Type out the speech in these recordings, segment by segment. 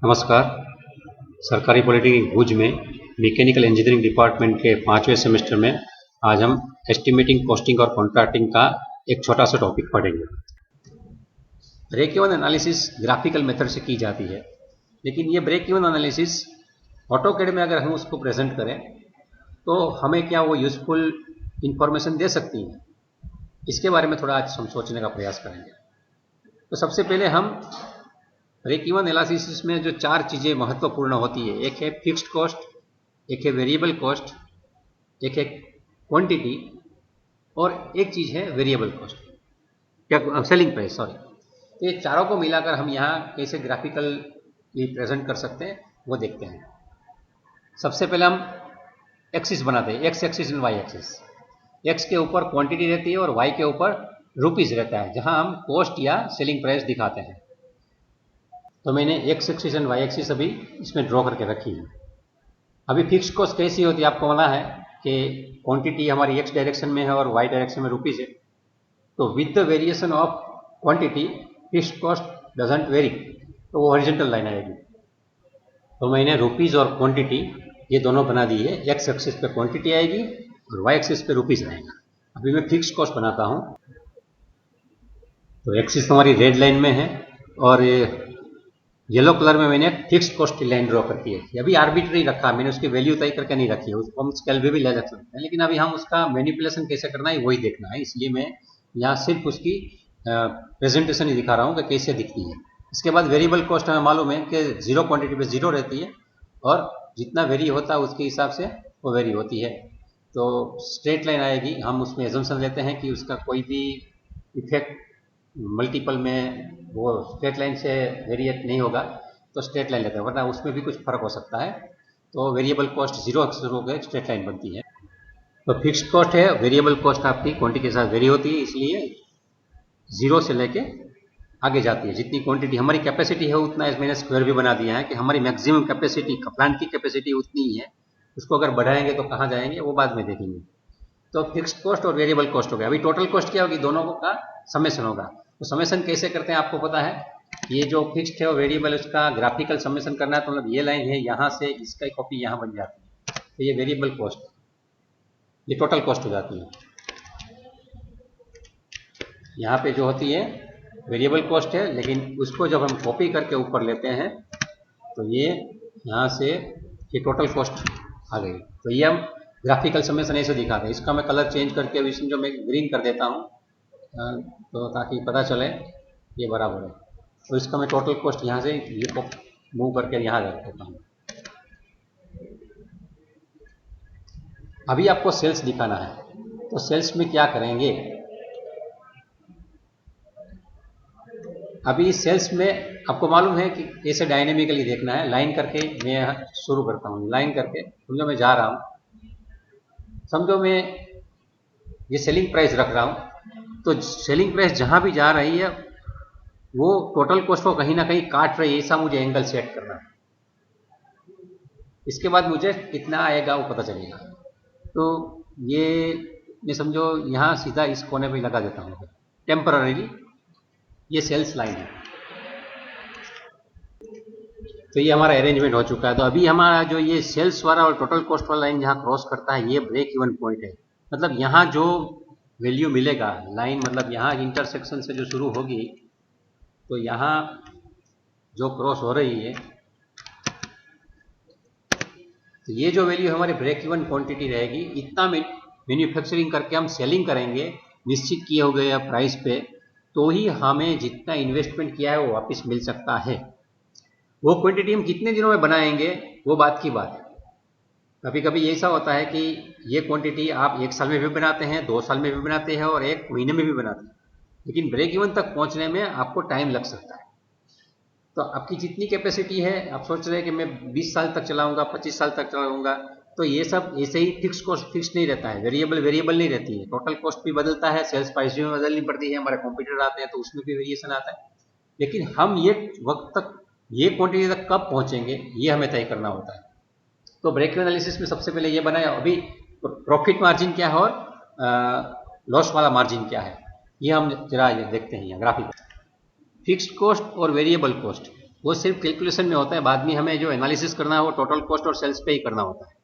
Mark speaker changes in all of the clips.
Speaker 1: नमस्कार। सरकारी पॉलिटेक्निक भुज में मैकेनिकल इंजीनियरिंग डिपार्टमेंट के 5वें सेमेस्टर में आज हम एस्टिमेटिंग, कॉस्टिंग और कॉन्ट्रैक्टिंग का एक छोटा सा टॉपिक पढ़ेंगे। Break even analysis graphical method से की जाती है, लेकिन ये ब्रेक इवन एनालिसिस ऑटोकैड में अगर हम उसको प्रेजेंट करें तो हमें क्या वो यूजफुल इंफॉर्मेशन दे सकती है, इसके बारे में थोड़ा आज हम सोचने का प्रयास करेंगे। तो सबसे पहले हम ब्रेक इवन एनालिसिस में जो 4 चीज़ें महत्वपूर्ण होती है, एक है फिक्स्ड कॉस्ट, एक है वेरिएबल कॉस्ट, एक है क्वांटिटी और एक चीज़ है वेरिएबल कॉस्ट, क्या सेलिंग प्राइस, सॉरी। तो ये चारों को मिलाकर हम यहाँ कैसे ग्राफिकली प्रेजेंट कर सकते हैं वो देखते हैं। सबसे पहले हम एक्सिस बनाते हैं, X axis and Y axis. X के ऊपर क्वांटिटी रहती है और वाई के ऊपर रुपीज़ रहता है, जहाँ हम कॉस्ट या सेलिंग प्राइस दिखाते हैं। तो मैंने X axis and Y axis अभी इसमें ड्रॉ करके रखी है। अभी फिक्स्ड कॉस्ट कैसी होती है, आपको पता है कि क्वांटिटी हमारी एक्स डायरेक्शन में है और वाई डायरेक्शन में रुपीज़ है। तो with the variation of quantity fixed cost doesn't very, तो वो हॉरिजॉन्टल लाइन आएगी। तो मैंने रुपीज़ और क्वांटिटी ये दोनों बना दी है। एक्स एक्सिस पे क्वांटिटी आएगी और वाई एक्सिस पे रुपीज़ आएगा। अभी मैं फिक्स्ड कॉस्ट बनाता हूँ। तो एक्सिस हमारी रेड लाइन में है और येलो कलर में मैंने फिक्स्ड कॉस्ट की लाइन ड्रॉ करती है। अभी आर्बिट्री रखा, मैंने उसकी वैल्यू तय करके नहीं रखी है, उसको हम स्केल भी ले सकते हैं, लेकिन अभी हम उसका मैनिपुलेशन कैसे करना है वही देखना है, इसलिए मैं यहाँ सिर्फ उसकी प्रेजेंटेशन ही दिखा रहा हूँ कि कैसे दिखती है। इसके बाद वेरिएबल कॉस्ट हमें मालूम है कि जीरो क्वांटिटी पे जीरो रहती है और जितना वेरी होता है उसके हिसाब से वो वेरी होती है। तो स्ट्रेट लाइन आएगी, हम उसमें एजम्पशन लेते हैं कि उसका कोई भी इफेक्ट मल्टीपल में वो स्ट्रेट लाइन से वेरिएट नहीं होगा, तो स्ट्रेट लाइन लेते हैं, वरना उसमें भी कुछ फर्क हो सकता है। तो वेरिएबल कॉस्ट जीरो अक्सर होकर स्ट्रेट लाइन बनती है। तो फिक्स्ड कॉस्ट है, वेरिएबल कॉस्ट आपकी क्वांटिटी के साथ वेरी होती है, इसलिए जीरो से लेके आगे जाती है। जितनी क्वांटिटी हमारी कैपेसिटी है उतना मैंने स्क्वायर भी बना दिया है कि हमारी मैक्सिमम कैपेसिटी, प्लांट की कैपेसिटी उतनी ही है, उसको अगर बढ़ाएंगे तो कहाँ जाएंगे वो बाद में देखेंगे। तो फिक्स्ड कॉस्ट और वेरिएबल कॉस्ट हो गया। अभी टोटल कॉस्ट क्या होगी, दोनों का समेशन होगा। तो समेशन कैसे करते हैं आपको पता है, ये जो फिक्स्ड है और वेरिएबल उसका ग्राफिकल समेशन करना है, तो मतलब ये लाइन है, यहाँ से इसका कॉपी यहाँ बन जाती है, तो ये वेरिएबल कॉस्ट, ये टोटल कॉस्ट हो जाती है। यहाँ पे जो होती है वेरिएबल कॉस्ट है, लेकिन उसको जब हम कॉपी करके ऊपर लेते हैं तो ये यहाँ से ये टोटल कॉस्ट आ गई। तो ये हम ग्राफिकल समेशन ऐसे दिखाते हैं। इसका मैं कलर चेंज करके अभी इसमें जो मैं ग्रीन कर देता हूँ, तो ताकि पता चले ये बराबर है। तो इसका मैं टोटल कॉस्ट यहाँ से ये को मूव करके यहाँ रख देता हूँ। अभी आपको सेल्स दिखाना है, तो सेल्स में क्या करेंगे, अभी सेल्स में आपको मालूम है कि कैसे डायनेमिकली देखना है। लाइन करके मैं यहाँ शुरू करता हूँ, लाइन करके समझो मैं जा रहा हूँ, समझो मैं ये सेलिंग प्राइस रख रहा हूँ, तो सेलिंग प्राइस जहाँ भी जा रही है वो टोटल कॉस्ट को कहीं ना कहीं काट रही है, ऐसा मुझे एंगल सेट करना है। इसके बाद मुझे कितना आएगा वो पता चलेगा। तो ये मैं समझो यहाँ सीधा इस कोने पे लगा देता हूँ टेम्पररीली, ये सेल्स लाइन है। तो ये हमारा अरेंजमेंट हो चुका है। तो अभी हमारा जो ये सेल्स वाला और टोटल कॉस्ट वाला लाइन जहाँ क्रॉस करता है, ये ब्रेक इवन पॉइंट है। मतलब यहाँ जो वैल्यू मिलेगा लाइन, मतलब यहाँ इंटरसेक्शन से जो शुरू होगी, तो यहाँ जो क्रॉस हो रही है, तो ये जो वैल्यू हमारी ब्रेक इवन क्वांटिटी रहेगी, इतना मैन्युफैक्चरिंग करके हम सेलिंग करेंगे निश्चित किए हुए प्राइस पे, तो ही हमें जितना इन्वेस्टमेंट किया है वो वापस मिल सकता है। वो क्वांटिटी हम कितने दिनों में बनाएंगे वो बात की बात है। कभी कभी ऐसा होता है कि ये क्वांटिटी आप 1 साल में भी बनाते हैं, 2 साल में भी बनाते हैं और 1 महीने में भी बनाते हैं, लेकिन ब्रेक इवन तक पहुंचने में आपको टाइम लग सकता है। तो आपकी जितनी कैपेसिटी है, आप सोच रहे हैं कि मैं 20 साल तक चलाऊंगा, 25 साल तक चलाऊंगा, तो ये सब ऐसे ही फिक्स कॉस्ट फिक्स नहीं रहता है, वेरिएबल नहीं रहती है। टोटल कॉस्ट भी बदलता है, सेल्स प्राइस भी बदलनी पड़ती है, हमारे कॉम्पिटिटर आते हैं तो उसमें भी वेरिएशन आता है। लेकिन हम ये वक्त तक, ये क्वांटिटी तक कब पहुंचेंगे ये हमें तय करना होता है। तो ब्रेक इवन एनालिसिस में सबसे पहले ये बनाया, अभी प्रॉफिट मार्जिन क्या है और लॉस वाला मार्जिन क्या है, ये हम जरा ये देखते हैं यहाँ ग्राफिक। फिक्स्ड कॉस्ट और वेरिएबल कॉस्ट, वो सिर्फ कैलकुलेशन में होता है, बाद में हमें जो एनालिसिस करना है वो टोटल कॉस्ट और सेल्स पे ही करना होता है।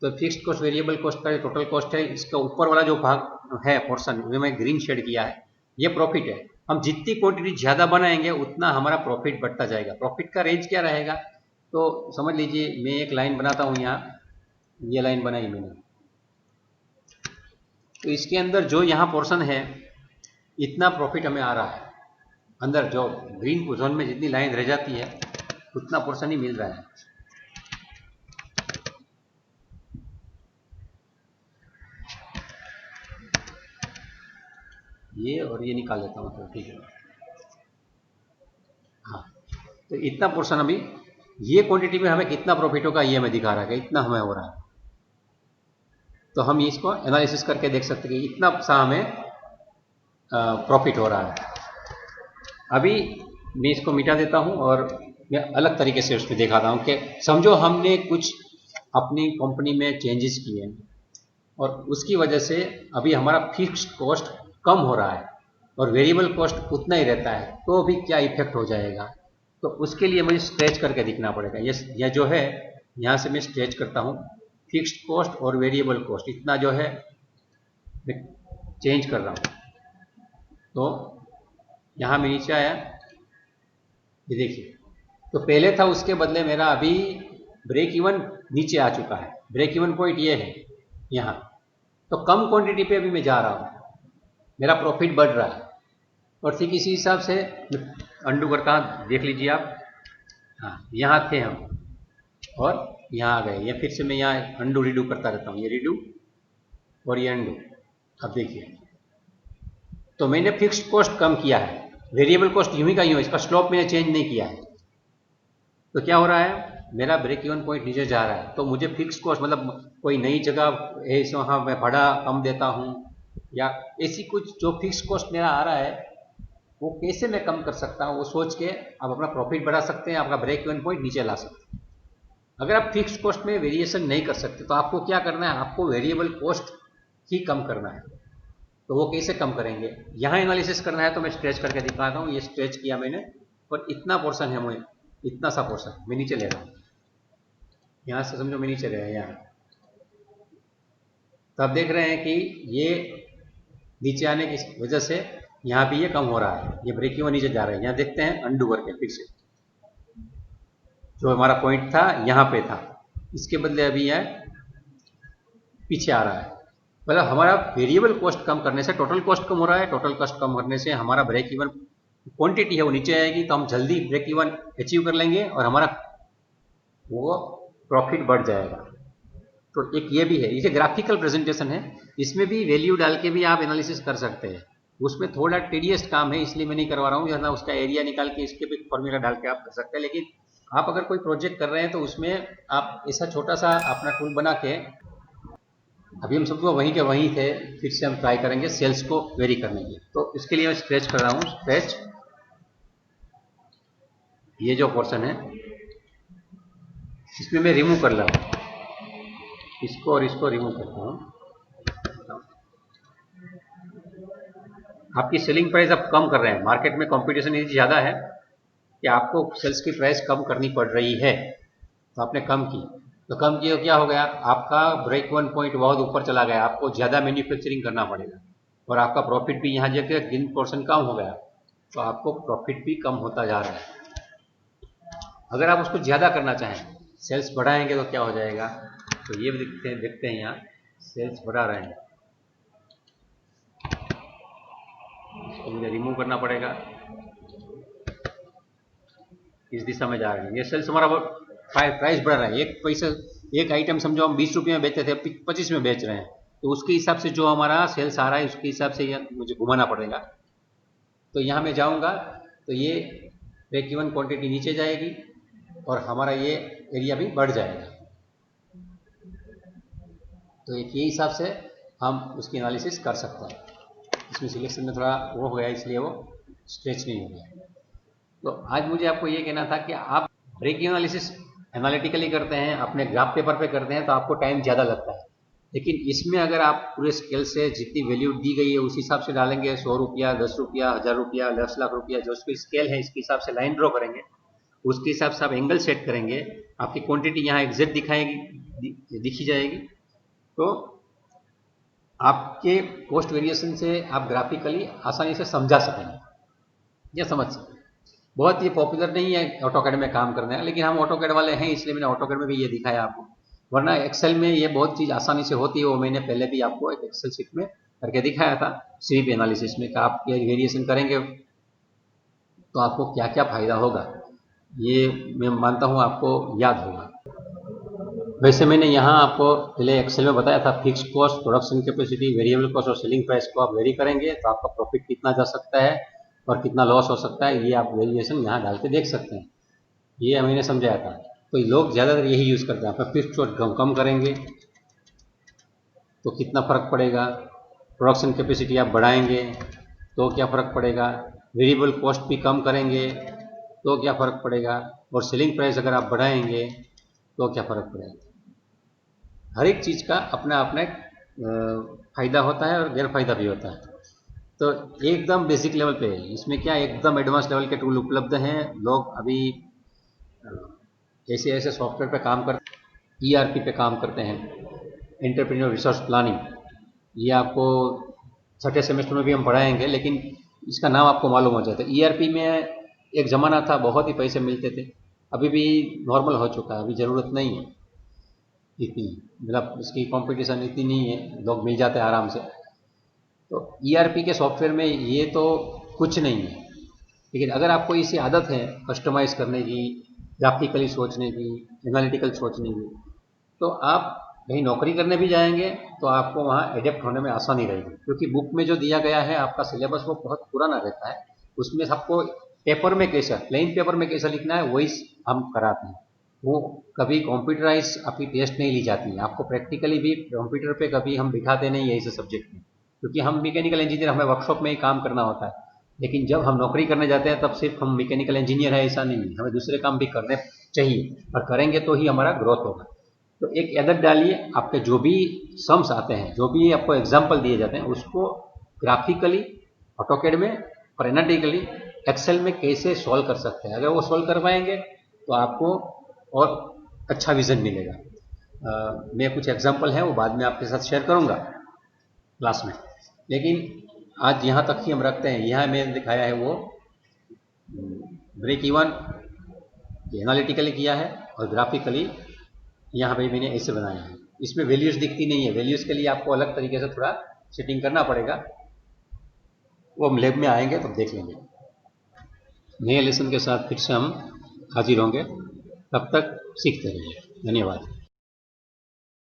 Speaker 1: तो फिक्स्ड कॉस्ट, वेरिएबल कॉस्ट का टोटल कॉस्ट है, इसका ऊपर वाला जो भाग है पोर्शन जो मैं ग्रीन शेड किया है ये प्रॉफिट है। हम जितनी क्वांटिटी ज़्यादा बनाएंगे उतना हमारा प्रॉफिट बढ़ता जाएगा। प्रॉफिट का रेंज क्या रहेगा, तो समझ लीजिए मैं एक लाइन बनाता हूँ यहाँ, ये लाइन बनाई मैंने, तो इसके अंदर जो यहाँ पोर्शन है इतना प्रॉफिट हमें आ रहा है, अंदर जो ग्रीन जोन में जितनी लाइन रह जाती है उतना पोर्शन ही मिल रहा है। ये और ये निकाल देता हूँ, तो ठीक है। हाँ, तो इतना पोर्शन अभी ये क्वांटिटी में हमें कितना प्रॉफिट होगा ये हमें दिखा रहा है कि इतना हमें हो रहा है। तो हम इसको एनालिसिस करके देख सकते हैं कि इतना सा हमें प्रॉफिट हो रहा है। अभी मैं इसको मिटा देता हूँ और मैं अलग तरीके से उसमें दिखाता हूँ कि समझो हमने कुछ अपनी कंपनी में चेंजेस किए हैं और उसकी वजह से अभी हमारा फिक्स्ड कॉस्ट कम हो रहा है और वेरिएबल कॉस्ट उतना ही रहता है, तो अभी क्या इफेक्ट हो जाएगा। तो उसके लिए मुझे स्ट्रेच करके दिखना पड़ेगा। ये जो है यहाँ से मैं स्ट्रेच करता हूँ, फिक्स्ड कॉस्ट और वेरिएबल कॉस्ट इतना जो है मैं चेंज कर रहा हूँ। तो यहाँ मैं नीचे आया, ये देखिए, तो पहले था उसके बदले मेरा अभी ब्रेक इवन नीचे आ चुका है। ब्रेक इवन पॉइंट ये है यहाँ, तो कम क्वांटिटी पे अभी मैं जा रहा हूँ, मेरा प्रॉफिट बढ़ रहा है। और ठीक इसी हिसाब से अंडू करता हूँ, देख लीजिए आप, हाँ यहाँ थे हम और यहाँ आ गए। ये फिर से मैं यहाँ अंडू रीडू करता रहता हूँ, ये रीडू और ये अंडू। अब देखिए, तो मैंने फिक्स्ड कॉस्ट कम किया है, वेरिएबल कॉस्ट यूं ही का यूं, इसका स्लोप मैंने चेंज नहीं किया है। तो क्या हो रहा है, मेरा ब्रेक इवन पॉइंट नीचे जा रहा है। तो मुझे फिक्स कॉस्ट मतलब कोई नई जगह ऐसे वहाँ मैं भाड़ा कम देता हूँ या ऐसी कुछ जो फिक्स कॉस्ट मेरा आ रहा है वो कैसे मैं कम कर सकता हूँ, वो सोच के आप अपना प्रॉफिट बढ़ा सकते हैं, आपका ब्रेक इवन पॉइंट नीचे ला सकते हैं। अगर आप फिक्स कॉस्ट में वेरिएशन नहीं कर सकते तो आपको क्या करना है, आपको वेरिएबल कॉस्ट ही कम करना है। तो वो कैसे कम करेंगे, यहाँ एनालिसिस करना है। तो मैं स्ट्रेच करके दिखाता हूँ, ये स्ट्रेच किया मैंने और इतना पोर्शन है, मुझे इतना सा पोर्शन मैं नीचे ले रहा हूँ, यहाँ से समझो मैं नीचे गया यहाँ। तो आप देख रहे हैं कि ये नीचे आने की वजह से यहाँ भी ये कम हो रहा है, ये ब्रेक इवन नीचे जा रहा है। यहाँ देखते हैं अंडू करके फिर से, जो हमारा पॉइंट था यहाँ पे था, इसके बदले अभी यह पीछे आ रहा है। मतलब हमारा वेरिएबल कॉस्ट कम करने से टोटल कॉस्ट कम हो रहा है, टोटल कॉस्ट कम करने से हमारा ब्रेक इवन क्वांटिटी है वो नीचे आएगी, तो हम जल्दी ब्रेक इवन अचीव कर लेंगे और हमारा वो प्रॉफिट बढ़ जाएगा। तो एक ये भी है, ये ग्राफिकल प्रेजेंटेशन है, इसमें भी वैल्यू डाल के भी आप एनालिसिस कर सकते हैं। उसमें थोड़ा टीडियस काम है इसलिए मैं नहीं करवा रहा हूँ, या ना उसका एरिया निकाल के इसके भी फॉर्मूला डाल के आप कर सकते हैं। लेकिन आप अगर कोई प्रोजेक्ट कर रहे हैं तो उसमें आप ऐसा छोटा सा अपना टूल बना के, अभी हम सबको वहीं के वहीं थे, फिर से हम ट्राई करेंगे सेल्स को वेरी करने की। तो इसके लिए मैं स्ट्रेच कर रहा हूँ, स्ट्रेच, ये जो पोर्शन है इसमें मैं रिमूव कर रहा हूँ, इसको और इसको रिमूव करता हूँ। आपकी सेलिंग प्राइस आप कम कर रहे हैं, मार्केट में कंपटीशन इतनी ज़्यादा है कि आपको सेल्स की प्राइस कम करनी पड़ रही है, तो आपने कम की। तो कम किया तो क्या हो गया, आपका ब्रेक इवन पॉइंट बहुत ऊपर चला गया, आपको ज़्यादा मैन्युफैक्चरिंग करना पड़ेगा और आपका प्रॉफिट भी यहाँ जगह 3% कम हो गया, तो आपको प्रॉफिट भी कम होता जा रहा है। अगर आप उसको ज़्यादा करना चाहें, सेल्स बढ़ाएंगे तो क्या हो जाएगा, तो ये देखते हैं यहाँ सेल्स बढ़ा रहे हैं, इसको मुझे रिमूव करना पड़ेगा, इस दिशा में जा रहे हैं। ये सेल्स हमारा प्राइस बढ़ रहा है, एक पैसा एक आइटम समझो हम 20 रुपये में बेचते थे, 25 में बेच रहे हैं, तो उसके हिसाब से जो हमारा सेल्स आ रहा है उसके हिसाब से मुझे घुमाना पड़ेगा। तो यहाँ मैं जाऊँगा तो ये ब्रेक इवन क्वांटिटी नीचे जाएगी और हमारा ये एरिया भी बढ़ जाएगा। तो एक ये हिसाब से हम उसकी एनालिसिस कर सकते हैं। इसमें सिलेक्शन में थोड़ा वो हो गया इसलिए वो स्ट्रेच नहीं हो गया। तो आज मुझे आपको ये कहना था कि आप ब्रेक इवन एनालिसिस एनालिटिकली करते हैं, अपने ग्राफ पेपर पे करते हैं तो आपको टाइम ज़्यादा लगता है, लेकिन इसमें अगर आप पूरे स्केल से जितनी वैल्यू दी गई है उस हिसाब से डालेंगे, 100 रुपया, 10 रुपया, 1000 रुपया, 10 लाख रुपया, जो उसकी स्केल है इसके हिसाब से लाइन ड्रॉ करेंगे, उसके हिसाब से आप एंगल सेट करेंगे, आपकी क्वांटिटी यहाँ एग्जैक्ट दिखी जाएगी। तो आपके कॉस्ट वेरिएशन से आप ग्राफिकली आसानी से समझा सकेंगे या समझ सकें। बहुत ये पॉपुलर नहीं है ऑटोकैड में काम करने का, लेकिन हम ऑटोकैड वाले हैं इसलिए मैंने ऑटोकैड में भी ये दिखाया आपको, वरना एक्सेल में ये बहुत चीज़ आसानी से होती है। वो मैंने पहले भी आपको एक एक्सेल शीट में करके दिखाया था स्वीप एनालिसिस में कि आप ये वेरिएशन करेंगे तो आपको क्या क्या फायदा होगा, ये मैं मानता हूँ आपको याद होगा। वैसे मैंने यहाँ आपको पहले एक्सेल में बताया था fix cost, production capacity, variable cost और सेलिंग प्राइस को आप वेरी करेंगे तो आपका प्रॉफिट कितना जा सकता है और कितना लॉस हो सकता है, ये आप वेरिएशन यहाँ डाल के देख सकते हैं। ये मैंने समझाया था। तो लोग ज़्यादातर यही यूज़ करते हैं। आप फिक्स कॉस्ट कम करेंगे तो कितना फ़र्क पड़ेगा, प्रोडक्शन कैपेसिटी आप बढ़ाएंगे तो क्या फ़र्क पड़ेगा, वेरिएबल कॉस्ट भी कम करेंगे तो क्या फ़र्क पड़ेगा, और सेलिंग प्राइस अगर आप बढ़ाएंगे तो क्या फ़र्क पड़ेगा। हर एक चीज़ का अपना अपना फ़ायदा होता है और गैर फायदा भी होता है। तो एकदम बेसिक लेवल पे, इसमें क्या एकदम एडवांस लेवल के टूल उपलब्ध हैं। लोग अभी ऐसे ऐसे सॉफ्टवेयर पे काम करते हैं, ईआरपी पे काम करते हैं, एंटरप्रेन्योर रिसोर्स प्लानिंग। ये आपको छठे सेमेस्टर में भी हम पढ़ाएंगे, लेकिन इसका नाम आपको मालूम हो जाता है। ईआरपी में एक ज़माना था बहुत ही पैसे मिलते थे, अभी भी नॉर्मल हो चुका है, अभी ज़रूरत नहीं है इतनी, मतलब इसकी कंपटीशन इतनी नहीं है, लोग मिल जाते हैं आराम से। तो ईआरपी के सॉफ्टवेयर में ये तो कुछ नहीं है, लेकिन अगर आपको इसी आदत है कस्टमाइज करने की, ग्राफिकली सोचने की, एनालिटिकल सोचने की, तो आप कहीं नौकरी करने भी जाएंगे तो आपको वहाँ एडेप्ट होने में आसानी रहेगी। क्योंकि बुक में जो दिया गया है आपका सिलेबस वो बहुत पुराना रहता है, उसमें सबको पेपर में कैसा, प्लेन पेपर में कैसा लिखना है वही हम कराते हैं। वो कभी कंप्यूटराइज आपकी टेस्ट नहीं ली जाती है, आपको प्रैक्टिकली भी कंप्यूटर पे कभी हम बिठाते नहीं है इस सब्जेक्ट में, क्योंकि हम मैकेनिकल इंजीनियर, हमें वर्कशॉप में ही काम करना होता है। लेकिन जब हम नौकरी करने जाते हैं तब सिर्फ हम मैकेनिकल इंजीनियर है ऐसा नहीं है, हमें दूसरे काम भी करने चाहिए, और करेंगे तो ही हमारा ग्रोथ होगा। तो एक आदत डालिए, आपके जो भी सम्स आते हैं, जो भी आपको एग्जाम्पल दिए जाते हैं, उसको ग्राफिकली ऑटोकैड में और एनालिटिकली एक्सेल में कैसे सॉल्व कर सकते हैं। अगर वो सॉल्व कर पाएंगे तो आपको और अच्छा विजन मिलेगा। मैं कुछ एग्जाम्पल हैं वो बाद में आपके साथ शेयर करूंगा क्लास में, लेकिन आज यहाँ तक ही हम रखते हैं। यहाँ मैंने दिखाया है वो ब्रेक इवन एनालिटिकली किया है, और ग्राफिकली यहाँ पे मैंने ऐसे बनाया है। इसमें वैल्यूज दिखती नहीं है, वैल्यूज के लिए आपको अलग तरीके से थोड़ा सेटिंग करना पड़ेगा, वो हम लैब में आएंगे तो देख लेंगे। नए लेसन के साथ फिर से हम हाजिर होंगे, तब तक सीखते रहिए। धन्यवाद।